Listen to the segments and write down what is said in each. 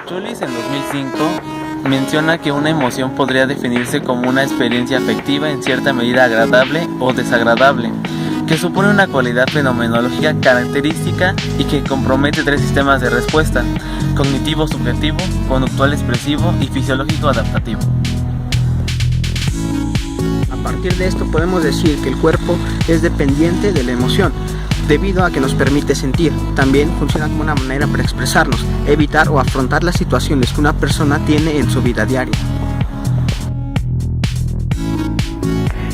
Chulis en 2005 menciona que una emoción podría definirse como una experiencia afectiva en cierta medida agradable o desagradable, que supone una cualidad fenomenológica característica y que compromete tres sistemas de respuesta: cognitivo subjetivo, conductual expresivo y fisiológico adaptativo. A partir de esto podemos decir que el cuerpo es dependiente de la emoción, debido a que nos permite sentir. También funciona como una manera para expresarnos, evitar o afrontar las situaciones que una persona tiene en su vida diaria.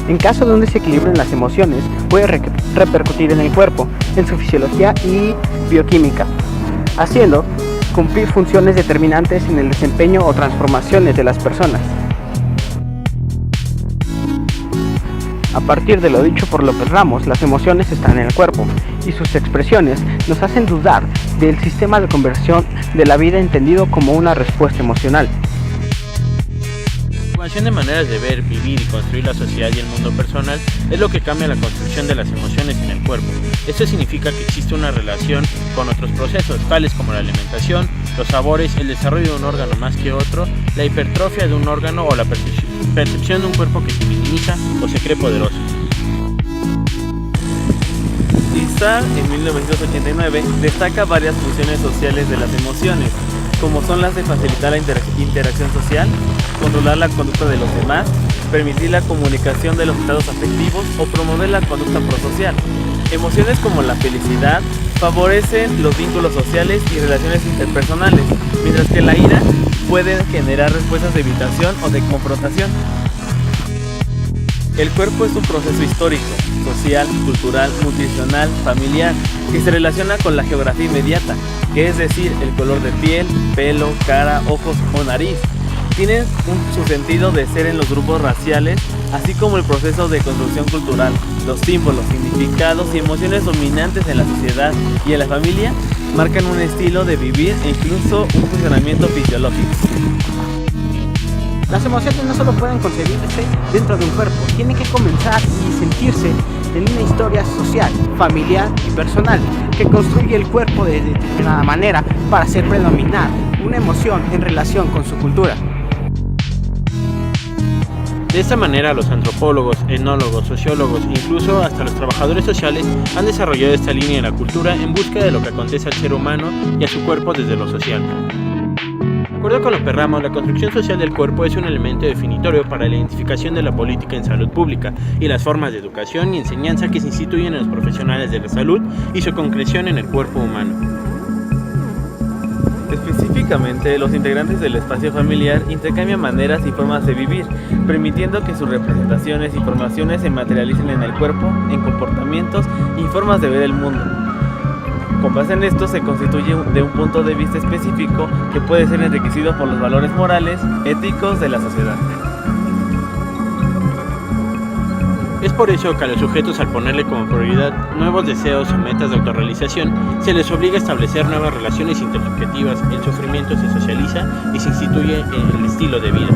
En caso de un desequilibrio en las emociones, puede repercutir en el cuerpo, en su fisiología y bioquímica, haciendo cumplir funciones determinantes en el desempeño o transformaciones de las personas. A partir de lo dicho por López Ramos, las emociones están en el cuerpo y sus expresiones nos hacen dudar del sistema de conversión de la vida entendido como una respuesta emocional. La combinación de maneras de ver, vivir y construir la sociedad y el mundo personal es lo que cambia la construcción de las emociones en el cuerpo. Esto significa que existe una relación con otros procesos, tales como la alimentación, los sabores, el desarrollo de un órgano más que otro, la hipertrofia de un órgano o la percepción de un cuerpo que se minimiza o se cree poderoso. Issar, en 1989, destaca varias funciones sociales de las emociones, como son las de facilitar la interacción social, controlar la conducta de los demás, permitir la comunicación de los estados afectivos o promover la conducta prosocial. Emociones como la felicidad favorecen los vínculos sociales y relaciones interpersonales, mientras que la ira puede generar respuestas de evitación o de confrontación. El cuerpo es un proceso histórico, social, cultural, nutricional, familiar, que se relaciona con la geografía inmediata, que es decir, el color de piel, pelo, cara, ojos o nariz. Tienen su sentido de ser en los grupos raciales, así como el proceso de construcción cultural, los símbolos, significados y emociones dominantes en la sociedad y en la familia marcan un estilo de vivir e incluso un funcionamiento fisiológico. Las emociones no solo pueden concebirse dentro de un cuerpo, tienen que comenzar y sentirse en una historia social, familiar y personal que construye el cuerpo de determinada manera para hacer predominar una emoción en relación con su cultura. De esta manera, los antropólogos, etnólogos, sociólogos e incluso hasta los trabajadores sociales han desarrollado esta línea de la cultura en busca de lo que acontece al ser humano y a su cuerpo desde lo social. De acuerdo con López Ramos, la construcción social del cuerpo es un elemento definitorio para la identificación de la política en salud pública y las formas de educación y enseñanza que se instituyen en los profesionales de la salud y su concreción en el cuerpo humano. Específicamente, los integrantes del espacio familiar intercambian maneras y formas de vivir, permitiendo que sus representaciones y formaciones se materialicen en el cuerpo, en comportamientos y formas de ver el mundo. Con base en esto se constituye de un punto de vista específico que puede ser enriquecido por los valores morales, éticos de la sociedad. Es por eso que a los sujetos, al ponerle como prioridad nuevos deseos o metas de autorrealización, se les obliga a establecer nuevas relaciones intersubjetivas. El sufrimiento se socializa y se instituye en el estilo de vida.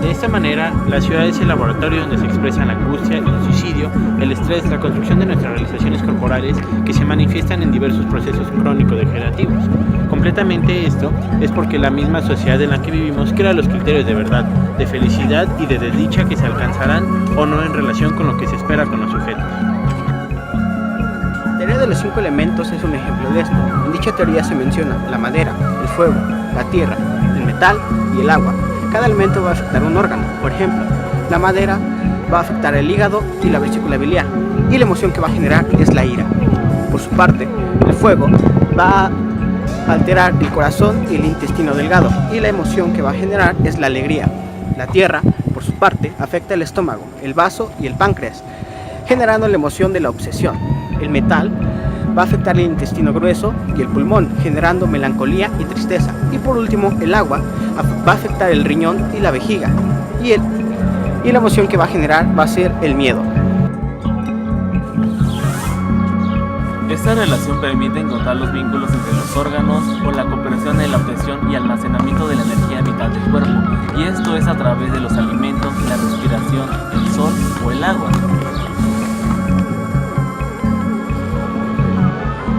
De esta manera, la ciudad es el laboratorio donde se expresan la angustia, el suicidio, el estrés, la construcción de nuestras realizaciones corporales que se manifiestan en diversos procesos crónico-degenerativos. Completamente esto es porque la misma sociedad en la que vivimos crea los criterios de verdad, de felicidad y de desdicha que se alcanzarán o no en relación con lo que se espera con los sujetos. La teoría de los 5 elementos es un ejemplo de esto. En dicha teoría se menciona la madera, el fuego, la tierra, el metal y el agua. Cada elemento va a afectar un órgano. Por ejemplo, la madera va a afectar el hígado y la vesícula biliar, y la emoción que va a generar es la ira. Por su parte, el fuego va a alterar el corazón y el intestino delgado, y la emoción que va a generar es la alegría. La tierra, por su parte, afecta el estómago, el vaso y el páncreas, generando la emoción de la obsesión. El metal va a afectar el intestino grueso y el pulmón, generando melancolía y tristeza. Y por último, el agua va a afectar el riñón y la vejiga, y la emoción que va a generar va a ser el miedo. Esta relación permite encontrar los vínculos entre los órganos o la cooperación en la obtención y almacenamiento de la energía vital del cuerpo, y esto es a través de los alimentos, la respiración, el sol o el agua.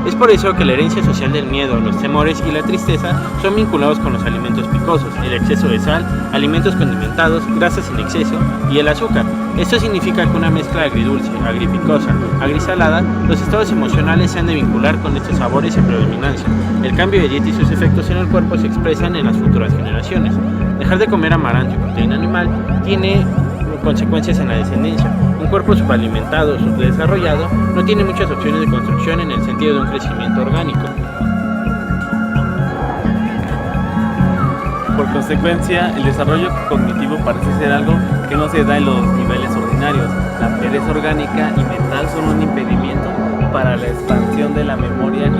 Es por eso que la herencia social del miedo, los temores y la tristeza son vinculados con los alimentos picosos, el exceso de sal, alimentos condimentados, grasas en exceso y el azúcar. Esto significa que una mezcla agridulce, agripicosa, agrisalada, los estados emocionales se han de vincular con estos sabores en predominancia. El cambio de dieta y sus efectos en el cuerpo se expresan en las futuras generaciones. Dejar de comer amaranto y proteína animal tiene consecuencias en la descendencia. Un cuerpo subalimentado, subdesarrollado, no tiene muchas opciones de construcción en el sentido de un crecimiento orgánico. Por consecuencia, el desarrollo cognitivo parece ser algo que no se da en los niveles ordinarios. La pereza orgánica y mental son un impedimento para la expansión de la memoria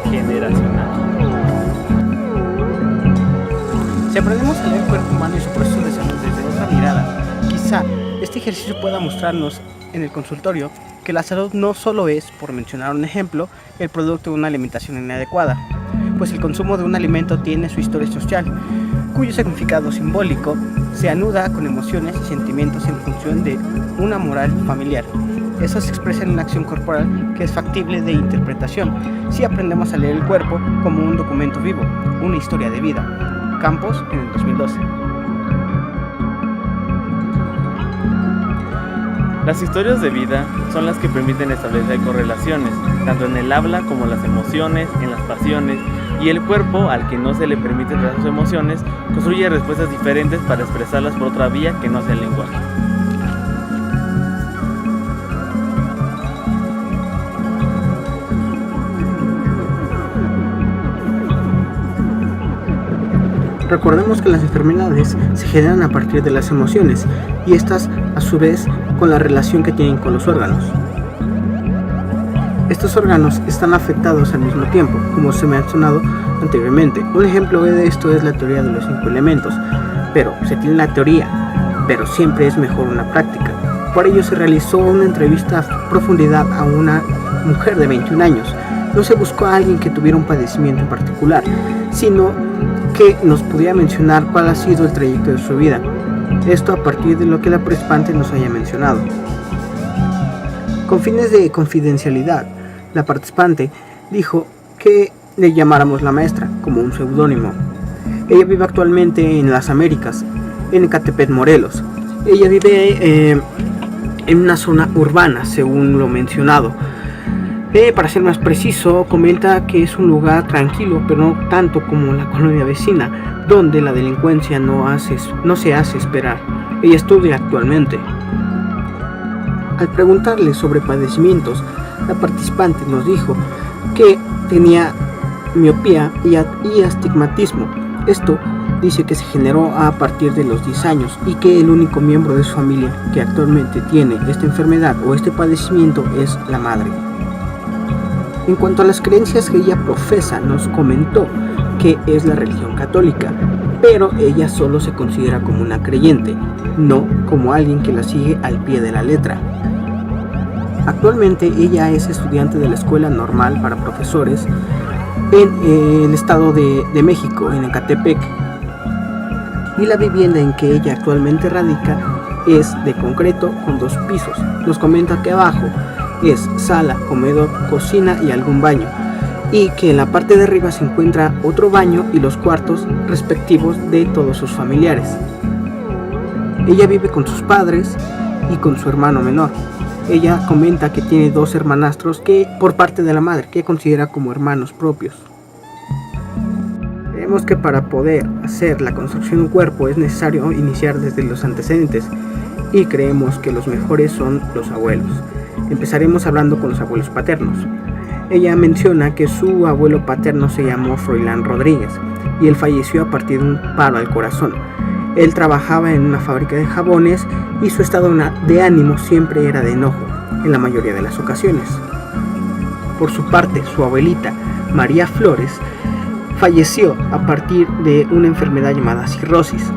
generacional. Si aprendemos a leer el cuerpo humano y su proceso de salud desde otra mirada, quizá este ejercicio pueda mostrarnos en el consultorio que la salud no solo es, por mencionar un ejemplo, el producto de una alimentación inadecuada, pues el consumo de un alimento tiene su historia social, cuyo significado simbólico se anuda con emociones y sentimientos en función de una moral familiar. Eso se expresa en una acción corporal que es factible de interpretación si aprendemos a leer el cuerpo como un documento vivo, una historia de vida. Campos, en el 2012. Las historias de vida son las que permiten establecer correlaciones, tanto en el habla como en las emociones, en las pasiones, y el cuerpo, al que no se le permite expresar sus emociones, construye respuestas diferentes para expresarlas por otra vía que no sea el lenguaje. Recordemos que las enfermedades se generan a partir de las emociones y estas a su vez con la relación que tienen con los órganos. Estos órganos están afectados al mismo tiempo, como se mencionado anteriormente. Un ejemplo de esto es la teoría de los 5 elementos, pero se tiene la teoría, pero siempre es mejor una práctica. Por ello se realizó una entrevista a profundidad a una mujer de 21 años. No se buscó a alguien que tuviera un padecimiento en particular, sino que nos pudiera mencionar cuál ha sido el trayecto de su vida. Esto a partir de lo que la participante nos haya mencionado. Con fines de confidencialidad, la participante dijo que le llamáramos la maestra como un seudónimo. Ella vive actualmente en las Américas, en Ecatepec, Morelos. Ella vive en una zona urbana, según lo mencionado. Para ser más preciso, comenta que es un lugar tranquilo, pero no tanto como la colonia vecina, donde la delincuencia no se hace esperar. Ella estudia actualmente. Al preguntarle sobre padecimientos, la participante nos dijo que tenía miopía y astigmatismo. Esto dice que se generó a partir de los 10 años y que el único miembro de su familia que actualmente tiene esta enfermedad o este padecimiento es la madre. En cuanto a las creencias que ella profesa, nos comentó que es la religión católica, pero ella solo se considera como una creyente, no como alguien que la sigue al pie de la letra. Actualmente ella es estudiante de la Escuela Normal para Profesores en el Estado de México, en Ecatepec, y la vivienda en que ella actualmente radica es de concreto con 2 pisos. Nos comenta que abajo es sala, comedor, cocina y algún baño, y que en la parte de arriba se encuentra otro baño y los cuartos respectivos de todos sus familiares. Ella vive con sus padres y con su hermano menor. Ella comenta que tiene 2 hermanastros que por parte de la madre, que considera como hermanos propios. Creemos que para poder hacer la construcción de un cuerpo es necesario iniciar desde los antecedentes, y creemos que los mejores son los abuelos. Empezaremos hablando con los abuelos paternos. Ella menciona que su abuelo paterno se llamó Froilán Rodríguez y él falleció a partir de un paro al corazón. Él trabajaba en una fábrica de jabones y su estado de ánimo siempre era de enojo, en la mayoría de las ocasiones. Por su parte, su abuelita, María Flores, falleció a partir de una enfermedad llamada cirrosis.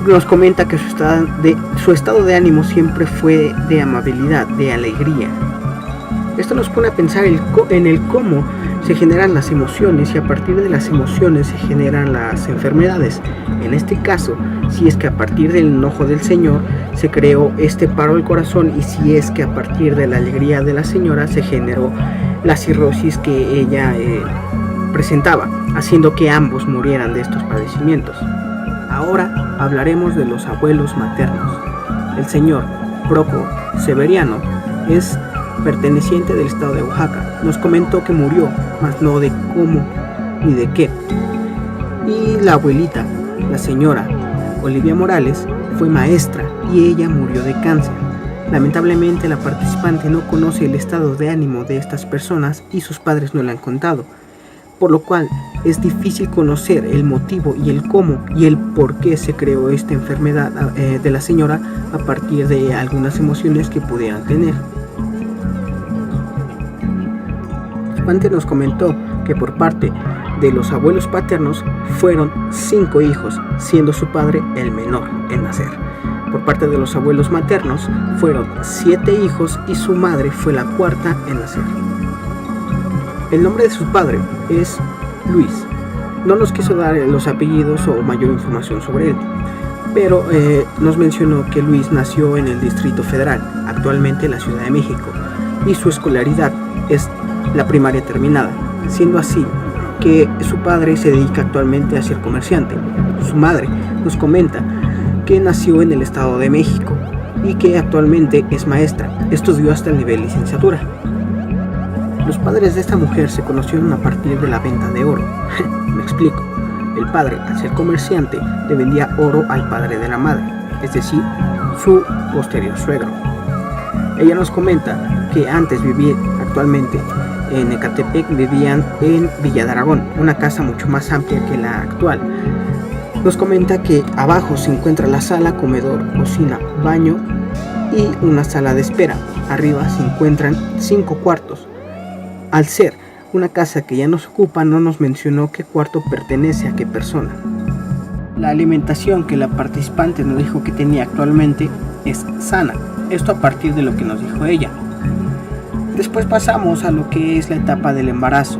Nos comenta que su estado de ánimo siempre fue de amabilidad, de alegría. Esto nos pone a pensar en el cómo se generan las emociones y a partir de las emociones se generan las enfermedades. En este caso, si es que a partir del enojo del señor se creó este paro del corazón y si es que a partir de la alegría de la señora se generó la cirrosis que ella presentaba, haciendo que ambos murieran de estos padecimientos. Ahora hablaremos de los abuelos maternos. El señor Proclo Severiano es perteneciente del estado de Oaxaca. Nos comentó que murió, mas no de cómo ni de qué. Y la abuelita, la señora Olivia Morales, fue maestra y ella murió de cáncer. Lamentablemente la participante no conoce el estado de ánimo de estas personas y sus padres no le han contado, por lo cual es difícil conocer el motivo y el cómo y el por qué se creó esta enfermedad de la señora a partir de algunas emociones que pudieran tener. Antes nos comentó que por parte de los abuelos paternos fueron 5 hijos, siendo su padre el menor en nacer. Por parte de los abuelos maternos fueron 7 hijos y su madre fue la cuarta en nacer. El nombre de su padre es Luis. No nos quiso dar los apellidos o mayor información sobre él, pero nos mencionó que Luis nació en el Distrito Federal, actualmente en la Ciudad de México, y su escolaridad es la primaria terminada, siendo así que su padre se dedica actualmente a ser comerciante. Su madre nos comenta que nació en el Estado de México y que actualmente es maestra, estudió hasta el nivel licenciatura. Los padres de esta mujer se conocieron a partir de la venta de oro. Me explico. El padre, al ser comerciante, le vendía oro al padre de la madre, es decir, su posterior suegro. Ella nos comenta que antes vivía actualmente en Ecatepec, vivían en Villa de Aragón, una casa mucho más amplia que la actual. Nos comenta que abajo se encuentra la sala, comedor, cocina, baño y una sala de espera. Arriba se encuentran 5 cuartos. Al ser una casa que ya no se ocupa, no nos mencionó qué cuarto pertenece a qué persona. La alimentación que la participante nos dijo que tenía actualmente es sana. Esto a partir de lo que nos dijo ella. Después pasamos a lo que es la etapa del embarazo.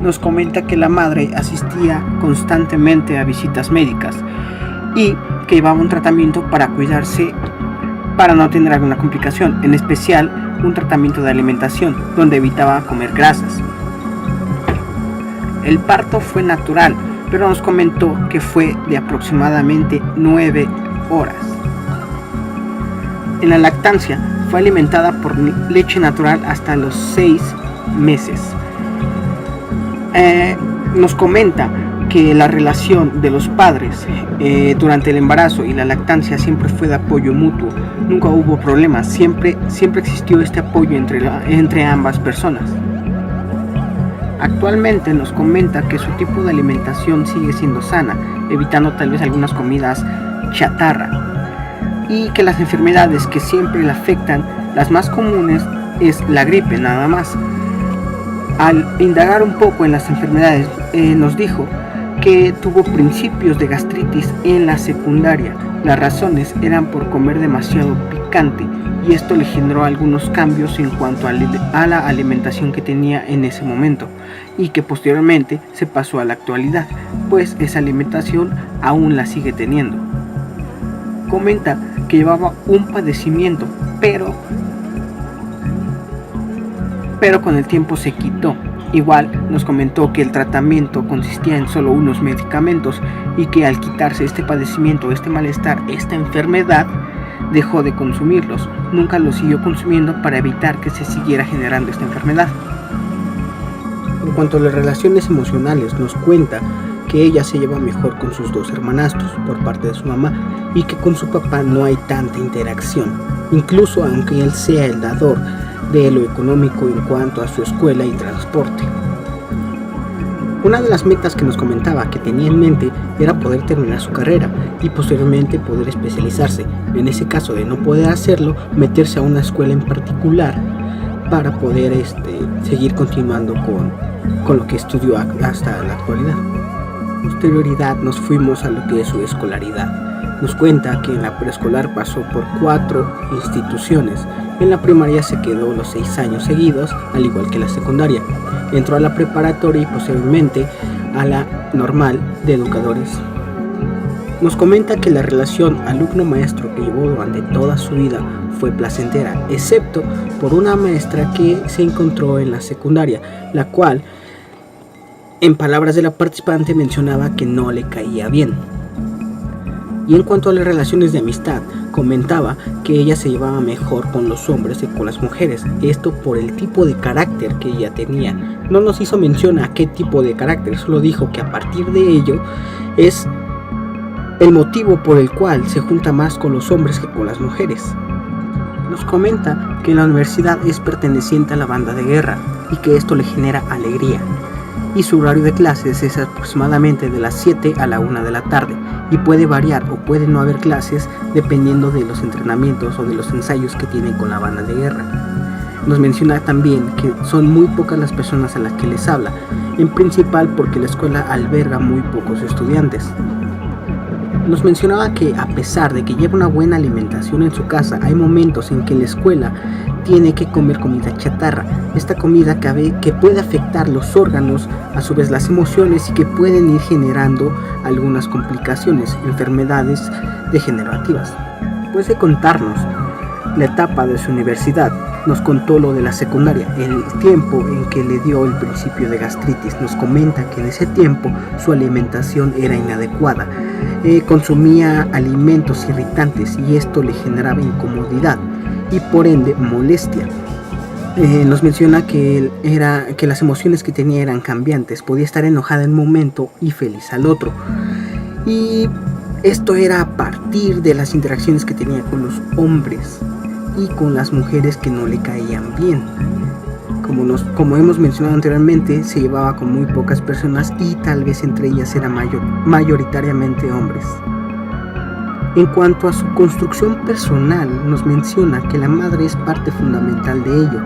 Nos comenta que la madre asistía constantemente a visitas médicas y que llevaba un tratamiento para cuidarse para no tener alguna complicación, en especial un tratamiento de alimentación donde evitaba comer grasas. El parto fue natural, pero nos comentó que fue de aproximadamente 9 horas. En la lactancia fue alimentada por leche natural hasta los 6 meses. Nos comenta que la relación de los padres durante el embarazo y la lactancia siempre fue de apoyo mutuo. Nunca hubo problemas, siempre existió este apoyo entre ambas personas. Actualmente nos comenta que su tipo de alimentación sigue siendo sana, evitando tal vez algunas comidas chatarra, y que las enfermedades que siempre le afectan, las más comunes, es la gripe nada más. Al indagar un poco en las enfermedades, nos dijo que tuvo principios de gastritis en la secundaria. Las razones eran por comer demasiado picante y esto le generó algunos cambios en cuanto a la alimentación que tenía en ese momento y que posteriormente se pasó a la actualidad, pues esa alimentación aún la sigue teniendo. Comenta que llevaba un padecimiento, pero con el tiempo se quitó. Igual nos comentó que el tratamiento consistía en solo unos medicamentos y que al quitarse este padecimiento, este malestar, esta enfermedad, dejó de consumirlos. Nunca los siguió consumiendo para evitar que se siguiera generando esta enfermedad. En cuanto a las relaciones emocionales, nos cuenta que ella se lleva mejor con sus 2 hermanastros por parte de su mamá y que con su papá no hay tanta interacción, incluso aunque él sea el dador de lo económico en cuanto a su escuela y transporte. Una de las metas que nos comentaba que tenía en mente era poder terminar su carrera y posteriormente poder especializarse. En ese caso de no poder hacerlo, meterse a una escuela en particular para poder seguir continuando con lo que estudió hasta la actualidad. Posterioridad nos fuimos a lo que es su escolaridad. Nos cuenta que en la preescolar pasó por 4 instituciones, En la primaria se quedó los 6 años seguidos, al igual que la secundaria. Entró a la preparatoria y posteriormente a la normal de educadores. Nos comenta que la relación alumno-maestro que llevó durante toda su vida fue placentera, excepto por una maestra que se encontró en la secundaria, la cual, en palabras de la participante, mencionaba que no le caía bien. Y en cuanto a las relaciones de amistad, comentaba que ella se llevaba mejor con los hombres que con las mujeres, esto por el tipo de carácter que ella tenía. No nos hizo mención a qué tipo de carácter, solo dijo que a partir de ello es el motivo por el cual se junta más con los hombres que con las mujeres. Nos comenta que en la universidad es perteneciente a la banda de guerra y que esto le genera alegría. Y su horario de clases es aproximadamente de las 7 a la 1 de la tarde y puede variar o puede no haber clases dependiendo de los entrenamientos o de los ensayos que tienen con la banda de guerra. Nos menciona también que son muy pocas las personas a las que les habla, en principal porque la escuela alberga muy pocos estudiantes. Nos mencionaba que a pesar de que lleva una buena alimentación en su casa, hay momentos en que en la escuela tiene que comer comida chatarra. Esta comida que puede afectar los órganos, a su vez las emociones, y que pueden ir generando algunas complicaciones, enfermedades degenerativas. Después de contarnos la etapa de su universidad, nos contó lo de la secundaria, el tiempo en que le dio el principio de gastritis. Nos comenta que en ese tiempo su alimentación era inadecuada, consumía alimentos irritantes y esto le generaba incomodidad y por ende molestia. Nos menciona que las emociones que tenía eran cambiantes, podía estar enojada en un momento y feliz al otro. Y esto era a partir de las interacciones que tenía con los hombres y con las mujeres que no le caían bien. Como hemos mencionado anteriormente, se llevaba con muy pocas personas y tal vez entre ellas eran mayoritariamente hombres. En cuanto a su construcción personal, nos menciona que la madre es parte fundamental de ello,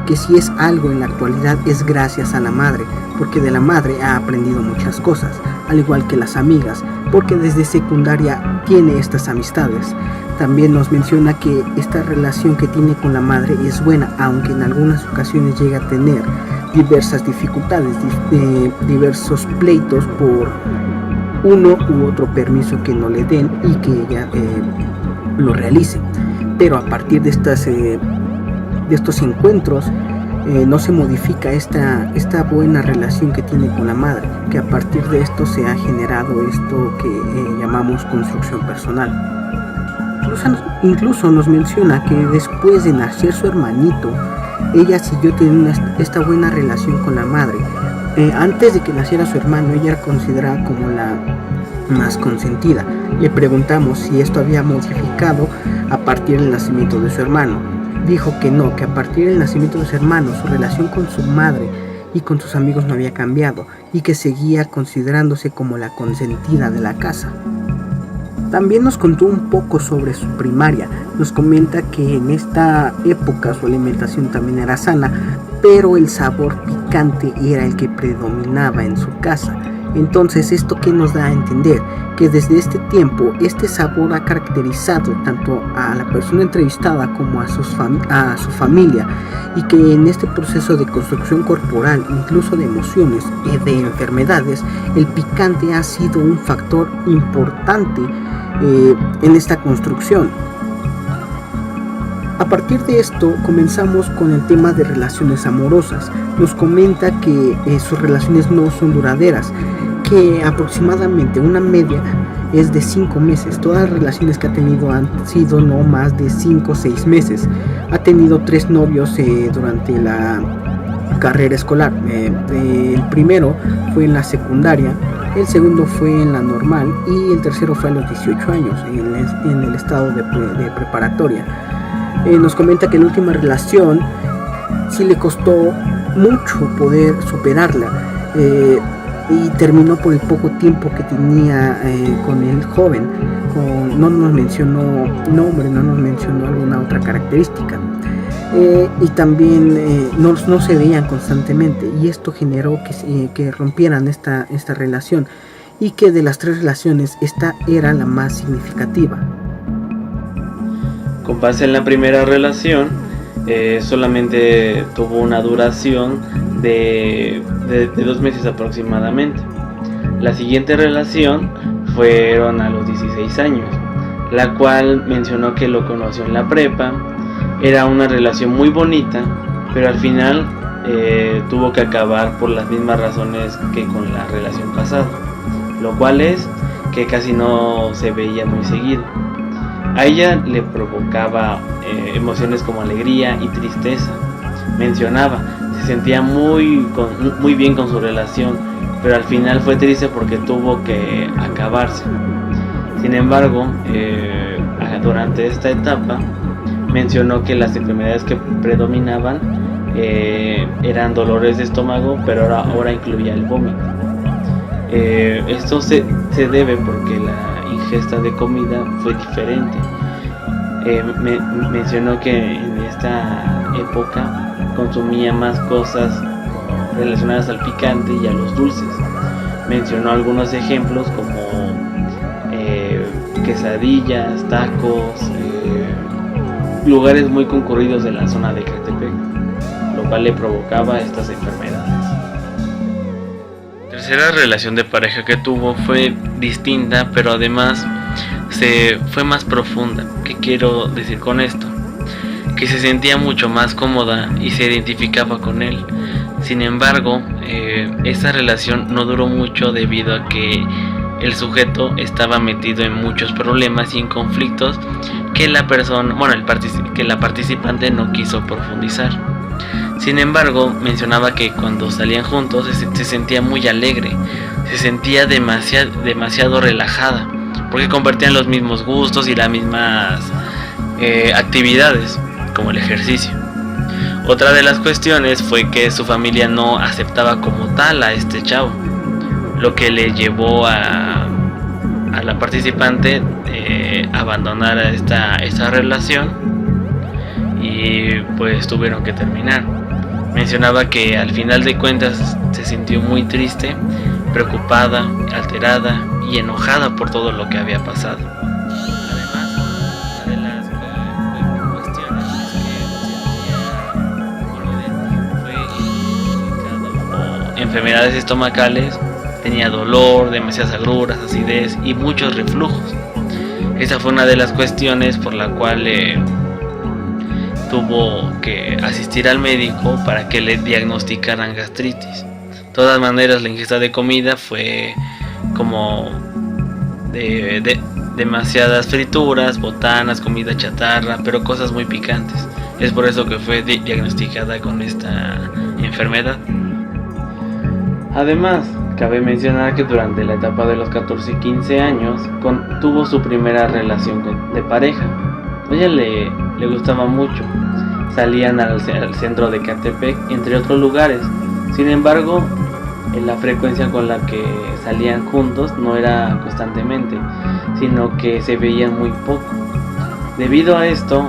que si es algo en la actualidad es gracias a la madre, porque de la madre ha aprendido muchas cosas, al igual que las amigas, porque desde secundaria tiene estas amistades. También nos menciona que esta relación que tiene con la madre es buena, aunque en algunas ocasiones llega a tener diversas dificultades, diversos pleitos por uno u otro permiso que no le den y que ella lo realice. Pero a partir de estos encuentros no se modifica esta buena relación que tiene con la madre, que a partir de esto se ha generado esto que llamamos construcción personal. Incluso nos menciona que después de nacer su hermanito, ella siguió teniendo esta buena relación con la madre. Antes de que naciera su hermano, ella era considerada como la más consentida. Le preguntamos si esto había modificado a partir del nacimiento de su hermano. Dijo que no, que a partir del nacimiento de su hermano, su relación con su madre y con sus amigos no había cambiado y que seguía considerándose como la consentida de la casa. También nos contó un poco sobre su primaria. Nos comenta que en esta época su alimentación también era sana, pero el sabor picante era el que predominaba en su casa. Entonces, ¿esto qué nos da a entender? Que desde este tiempo, este sabor ha caracterizado tanto a la persona entrevistada como a su familia, y que en este proceso de construcción corporal, incluso de emociones y de enfermedades, el picante ha sido un factor importante en esta construcción. A partir de esto comenzamos con el tema de relaciones amorosas. Nos comenta que sus relaciones no son duraderas, que aproximadamente una media es de 5 meses. Todas las relaciones que ha tenido han sido no más de 5 o 6 meses. Ha tenido 3 novios durante la carrera escolar. El primero fue en la secundaria, el segundo fue en la normal y el tercero fue a los 18 años en el estado de preparatoria. Nos comenta que la última relación sí le costó mucho poder superarla y terminó por el poco tiempo que tenía con el joven. No nos mencionó nombre, no nos mencionó alguna otra característica. Y también no se veían constantemente, y esto generó que rompieran esta relación, y que de las 3 relaciones esta era la más significativa. Con base en la primera relación, solamente tuvo una duración de 2 meses aproximadamente. La siguiente relación fueron a los 16 años, la cual mencionó que lo conoció en la prepa. Era una relación muy bonita, pero al final tuvo que acabar por las mismas razones que con la relación pasada, lo cual es que casi no se veía muy seguido. A ella le provocaba emociones como alegría y tristeza. Mencionaba, se sentía muy bien con su relación, pero al final fue triste porque tuvo que acabarse. Sin embargo, durante esta etapa mencionó que las enfermedades que predominaban eran dolores de estómago, pero ahora incluía el vómito. Esto se debe porque la ingesta de comida fue diferente. Mencionó que en esta época consumía más cosas relacionadas al picante y a los dulces. Mencionó algunos ejemplos como quesadillas, tacos, lugares muy concurridos de la zona de Ecatepec, lo cual le provocaba estas enfermedades. La tercera relación de pareja que tuvo fue distinta, pero además fue más profunda. ¿Qué quiero decir con esto? Que se sentía mucho más cómoda y se identificaba con él. Sin embargo, esta relación no duró mucho debido a que el sujeto estaba metido en muchos problemas y en conflictos que la participante no quiso profundizar. Sin embargo, mencionaba que cuando salían juntos se sentía muy alegre, se sentía demasiado relajada, porque compartían los mismos gustos y las mismas actividades, como el ejercicio. Otra de las cuestiones fue que su familia no aceptaba como tal a este chavo, lo que le llevó a la participante abandonar esta relación y pues tuvieron que terminar. Mencionaba que al final de cuentas se sintió muy triste, preocupada, alterada y enojada por todo lo que había pasado. Además, una de las cuestiones que fue enfermedades estomacales. Tenía dolor, demasiadas agruras, acidez y muchos reflujos. Esa fue una de las cuestiones por la cual tuvo que asistir al médico para que le diagnosticaran gastritis. De todas maneras, la ingesta de comida fue como de demasiadas frituras, botanas, comida chatarra, pero cosas muy picantes. Es por eso que fue diagnosticada con esta enfermedad. Además, cabe mencionar que durante la etapa de los 14 y 15 años tuvo su primera relación de pareja. A ella le gustaba mucho. Salían al centro de Ecatepec, entre otros lugares. Sin embargo, la frecuencia con la que salían juntos no era constantemente, sino que se veían muy poco. Debido a esto,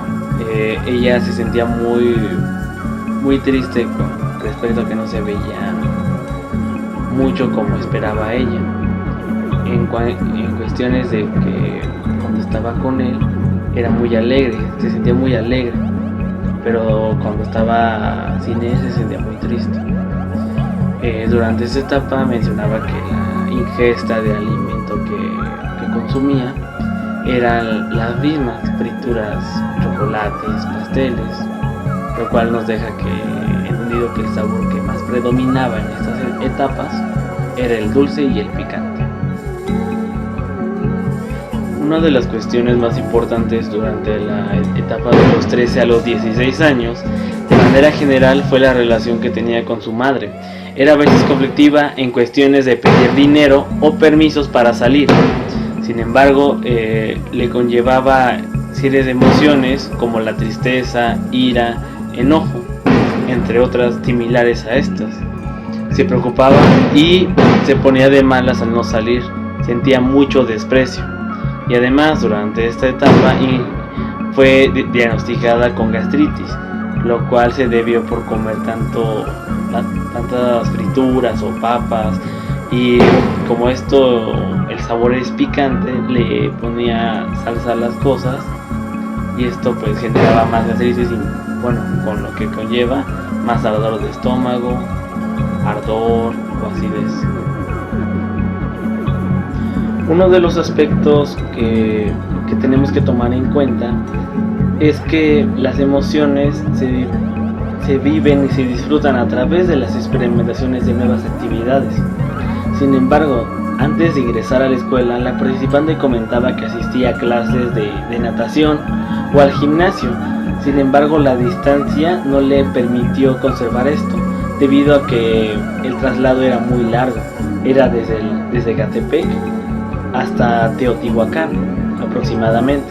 ella se sentía muy triste con respecto a que no se veía mucho como esperaba ella, en cuestiones de que cuando estaba con él era muy alegre, se sentía muy alegre, pero cuando estaba sin él se sentía muy triste. Durante esta etapa mencionaba que la ingesta de alimento que consumía eran las mismas: frituras, chocolates, pasteles, lo cual nos deja entendido que el sabor que más predominaba en estas etapas era el dulce y el picante. Una de las cuestiones más importantes durante la etapa de los 13 a los 16 años, de manera general, fue la relación que tenía con su madre. Era a veces conflictiva en cuestiones de pedir dinero o permisos para salir. Sin embargo, le conllevaba series de emociones como la tristeza, ira, enojo, entre otras similares a estas. Se preocupaba y se ponía de malas al no salir, sentía mucho desprecio. Y además, durante esta etapa fue diagnosticada con gastritis, lo cual se debió por comer tantas frituras o papas, y como el sabor es picante, le ponía salsa a las cosas y esto pues generaba más gastritis con lo que conlleva más ardor de estómago, ardor o acidez. Uno de los aspectos que tenemos que tomar en cuenta es que las emociones se viven y se disfrutan a través de las experimentaciones de nuevas actividades. Sin embargo, antes de ingresar a la escuela, la participante comentaba que asistía a clases de natación o al gimnasio. Sin embargo, la distancia no le permitió conservar esto, debido a que el traslado era muy largo. Era desde Ecatepec hasta Teotihuacán aproximadamente.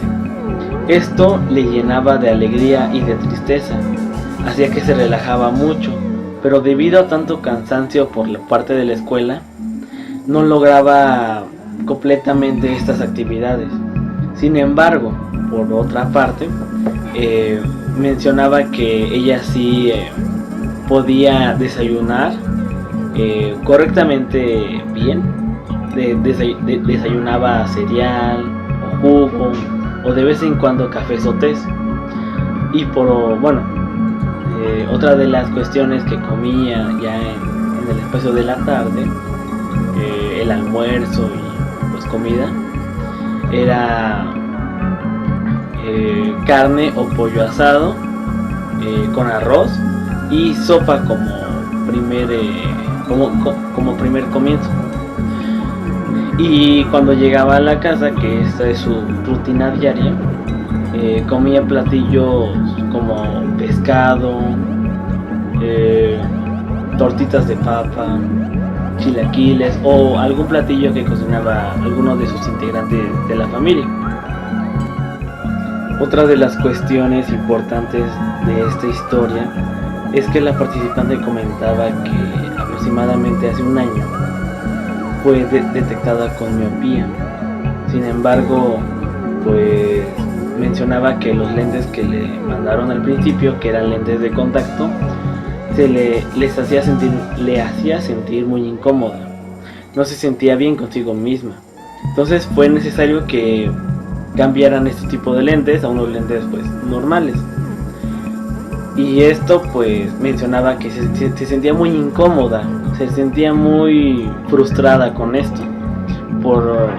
Esto le llenaba de alegría y de tristeza, hacía que se relajaba mucho, pero debido a tanto cansancio por la parte de la escuela, no lograba completamente estas actividades. Sin embargo, por otra parte, mencionaba que ella sí podía desayunar correctamente bien. Desayunaba cereal o jugo o de vez en cuando cafés o tés. Y otra de las cuestiones que comía ya en el espacio de la tarde, el almuerzo y pues comida, era carne o pollo asado con arroz y sopa como primer comienzo. Y cuando llegaba a la casa, que esta es su rutina diaria, comía platillos como pescado, tortitas de papa, chilaquiles o algún platillo que cocinaba alguno de sus integrantes de la familia. Otra de las cuestiones importantes de esta historia es que la participante comentaba que aproximadamente hace un año fue detectada con miopía. Sin embargo, pues mencionaba que los lentes que le mandaron al principio, que eran lentes de contacto, le hacía sentir muy incómoda. No se sentía bien consigo misma. Entonces fue necesario que cambiaran este tipo de lentes a unos lentes pues normales. Y esto pues mencionaba que se sentía muy incómoda, se sentía muy frustrada con esto por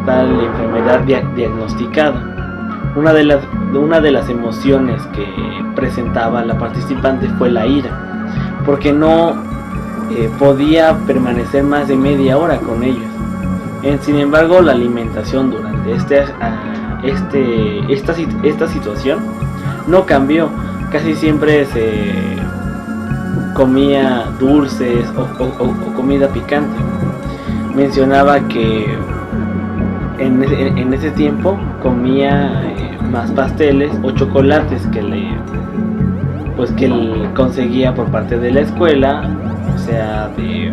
tal enfermedad diagnosticada. Una de las emociones que presentaba la participante fue la ira, porque no podía permanecer más de media hora con ellos. Sin embargo, la alimentación durante esta situación no cambió. Casi siempre se comía dulces o comida picante. Mencionaba que en ese tiempo comía más pasteles o chocolates que él conseguía por parte de la escuela, o sea, de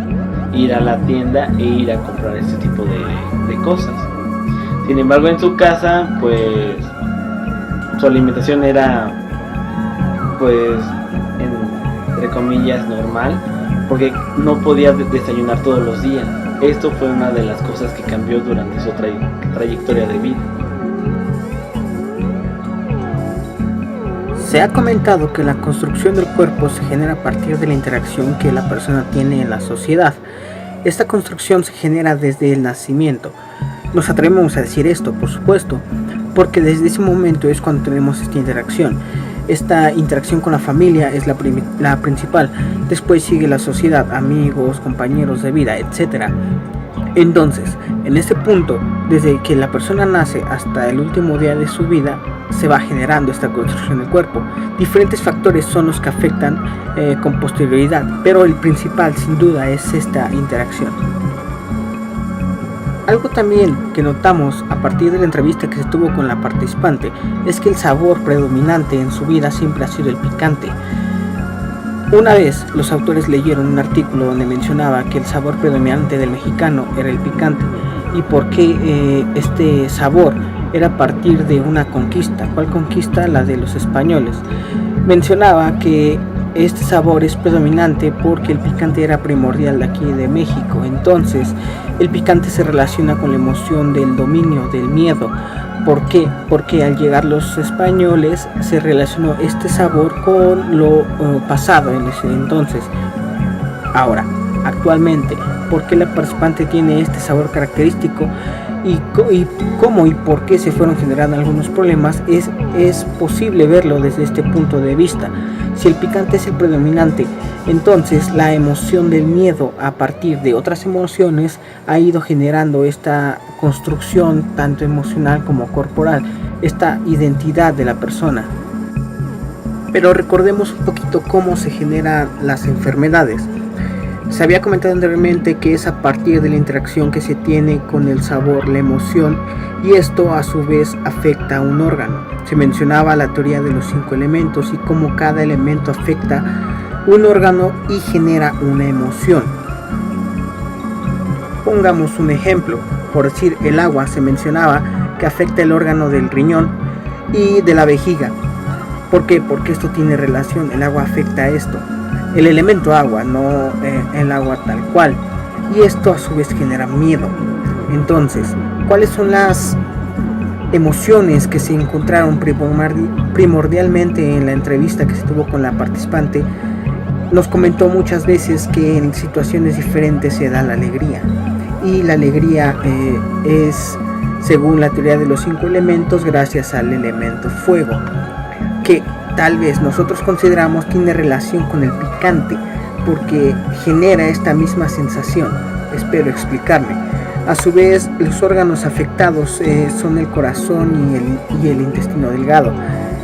ir a la tienda e ir a comprar este tipo de cosas. Sin embargo, en su casa, pues su alimentación era, pues, entre comillas, normal, porque no podía desayunar todos los días. Esto fue una de las cosas que cambió durante su trayectoria de vida. Se ha comentado que la construcción del cuerpo se genera a partir de la interacción que la persona tiene en la sociedad. Esta construcción se genera desde el nacimiento. Nos atrevemos a decir esto, por supuesto, porque desde ese momento es cuando tenemos esta interacción. Esta interacción con la familia es la principal. Después sigue la sociedad, amigos, compañeros de vida, etc. Entonces, en este punto, desde que la persona nace hasta el último día de su vida, se va generando esta construcción del cuerpo. Diferentes factores son los que afectan con posterioridad, pero el principal, sin duda, es esta interacción. Algo también que notamos a partir de la entrevista que se tuvo con la participante es que el sabor predominante en su vida siempre ha sido el picante. Una vez los autores leyeron un artículo donde mencionaba que el sabor predominante del mexicano era el picante y por qué este sabor era a partir de una conquista. ¿Cuál conquista? La de los españoles. Mencionaba que este sabor es predominante porque el picante era primordial de aquí de México. Entonces el picante se relaciona con la emoción del dominio, del miedo, ¿Por qué? Porque al llegar los españoles se relacionó este sabor con lo pasado en ese entonces. Ahora, actualmente, ¿por qué la participante tiene este sabor característico? Y cómo y por qué se fueron generando algunos problemas, es posible verlo desde este punto de vista. Si el picante es el predominante, entonces la emoción del miedo a partir de otras emociones ha ido generando esta construcción tanto emocional como corporal, esta identidad de la persona. Pero recordemos un poquito cómo se generan las enfermedades. Se había comentado anteriormente que es a partir de la interacción que se tiene con el sabor, la emoción, y esto a su vez afecta a un órgano. Se mencionaba la teoría de los 5 elementos y cómo cada elemento afecta un órgano y genera una emoción. Pongamos un ejemplo, por decir el agua, se mencionaba que afecta el órgano del riñón y de la vejiga. ¿Por qué? Porque esto tiene relación, el agua afecta a esto. El elemento agua, no el agua tal cual, y esto a su vez genera miedo. Entonces, ¿cuáles son las emociones que se encontraron primordialmente en la entrevista que se tuvo con la participante? Nos comentó muchas veces que en situaciones diferentes se da la alegría, y la alegría es, según la teoría de los 5 elementos, gracias al elemento fuego, que tal vez nosotros consideramos tiene relación con el picante, porque genera esta misma sensación. Espero explicarme. A su vez, los órganos afectados son el corazón y el intestino delgado.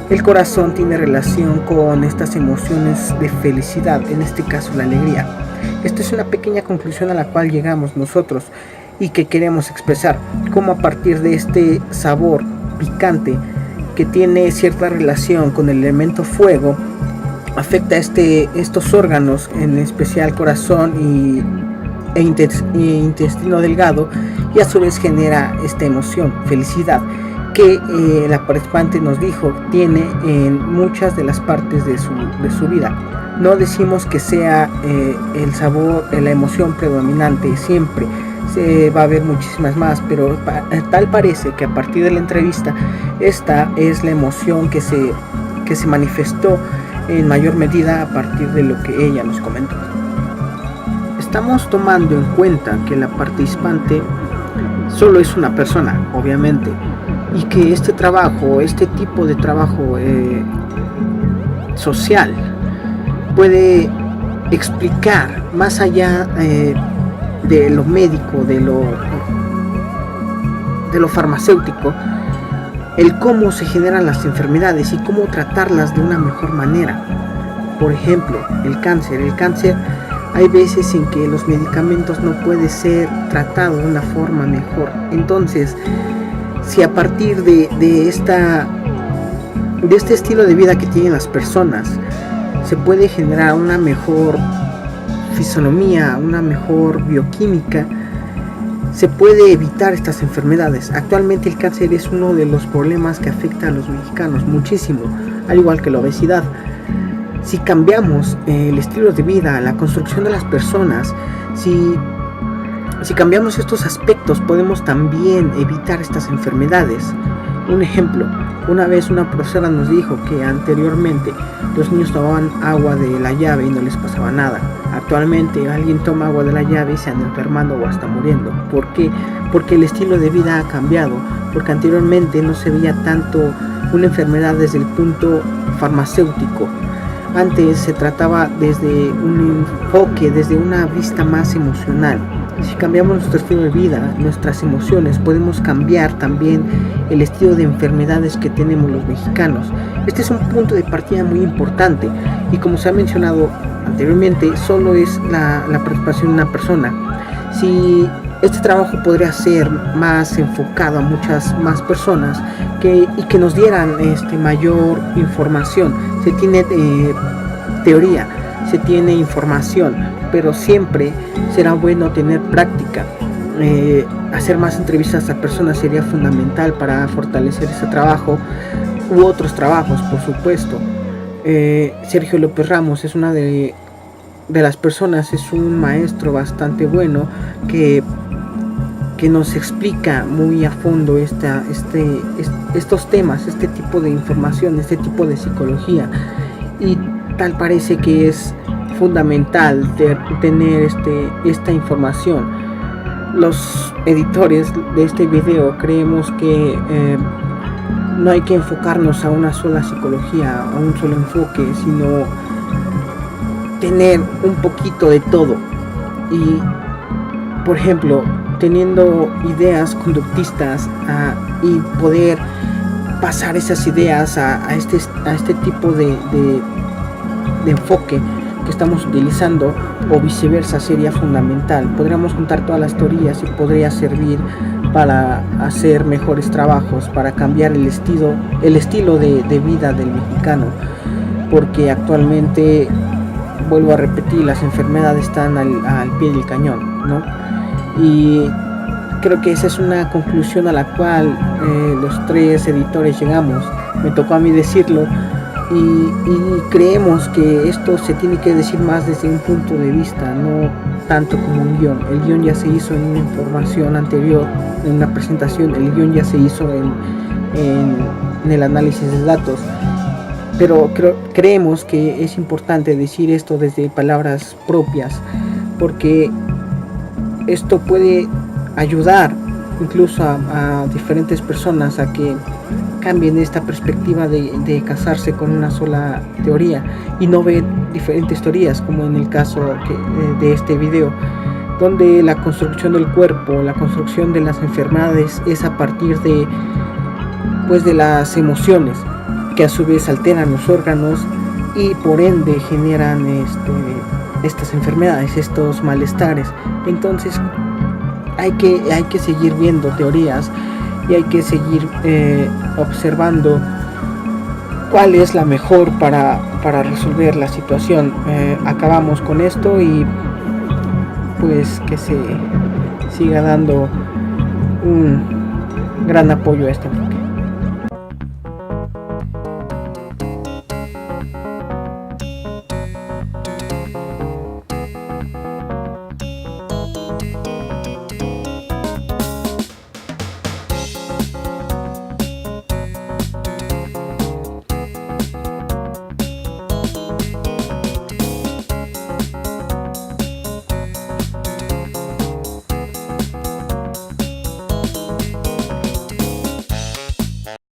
El corazón tiene relación con estas emociones de felicidad, en este caso la alegría. Esta es una pequeña conclusión a la cual llegamos nosotros y que queremos expresar, cómo a partir de este sabor picante que tiene cierta relación con el elemento fuego, afecta estos órganos, en especial corazón e intestino delgado, y a su vez genera esta emoción, felicidad, que la participante nos dijo tiene en muchas de las partes de su vida. No decimos que sea el sabor, la emoción predominante siempre, va a haber muchísimas más, pero tal parece que a partir de la entrevista esta es la emoción que se manifestó en mayor medida a partir de lo que ella nos comentó. Estamos tomando en cuenta que la participante solo es una persona, obviamente, y que este tipo de trabajo social puede explicar más allá de lo médico, de lo farmacéutico, el cómo se generan las enfermedades y cómo tratarlas de una mejor manera. Por ejemplo, el cáncer hay veces en que los medicamentos no pueden ser tratados de una forma mejor. Entonces, si a partir de este estilo de vida que tienen las personas se puede generar una mejor fisonomía, una mejor bioquímica, se puede evitar estas enfermedades. Actualmente el cáncer es uno de los problemas que afecta a los mexicanos muchísimo, al igual que la obesidad. Si cambiamos el estilo de vida, la construcción de las personas, si cambiamos estos aspectos, podemos también evitar estas enfermedades. Un ejemplo, una vez una profesora nos dijo que anteriormente los niños tomaban agua de la llave y no les pasaba nada. Actualmente alguien toma agua de la llave y se anda enfermando o hasta muriendo. ¿Por qué? Porque el estilo de vida ha cambiado, porque anteriormente no se veía tanto una enfermedad desde el punto farmacéutico. Antes se trataba desde un enfoque, desde una vista más emocional. Si cambiamos nuestro estilo de vida, nuestras emociones, podemos cambiar también el estilo de enfermedades que tenemos los mexicanos. Este es un punto de partida muy importante y, como se ha mencionado anteriormente, solo es la participación de una persona. Si este trabajo podría ser más enfocado a muchas más personas y que nos dieran mayor información. Se tiene teoría, se tiene información, pero siempre será bueno tener práctica. Hacer más entrevistas a personas sería fundamental para fortalecer ese trabajo u otros trabajos, por supuesto. Sergio López Ramos es una de las personas, es un maestro bastante bueno que que nos explica muy a fondo estos temas, este tipo de información, este tipo de psicología, y tal parece que es fundamental tener esta información. Los editores de este video creemos que no hay que enfocarnos a una sola psicología, a un solo enfoque, sino tener un poquito de todo. Y, por ejemplo, teniendo ideas conductistas y poder pasar esas ideas a este tipo de enfoque que estamos utilizando, o viceversa, sería fundamental. Podríamos juntar todas las teorías y podría servir para hacer mejores trabajos, para cambiar el estilo de vida del mexicano, porque actualmente, vuelvo a repetir, las enfermedades están al pie del cañón, ¿no? Y creo que esa es una conclusión a la cual los tres editores llegamos. Me tocó a mí decirlo, y creemos que esto se tiene que decir más desde un punto de vista, no tanto como un guión. El guión ya se hizo en una información anterior, en una presentación. El guión ya se hizo en el análisis de datos, pero creemos que es importante decir esto desde palabras propias, porque esto puede ayudar incluso a diferentes personas a que cambien esta perspectiva de casarse con una sola teoría y no ver diferentes teorías, como en el caso de este video, donde la construcción del cuerpo, la construcción de las enfermedades es a partir de las emociones, que a su vez alteran los órganos y por ende generan estas enfermedades, estos malestares. Entonces hay que seguir viendo teorías y hay que seguir observando cuál es la mejor para resolver la situación. Acabamos con esto y pues que se siga dando un gran apoyo a este enfoque.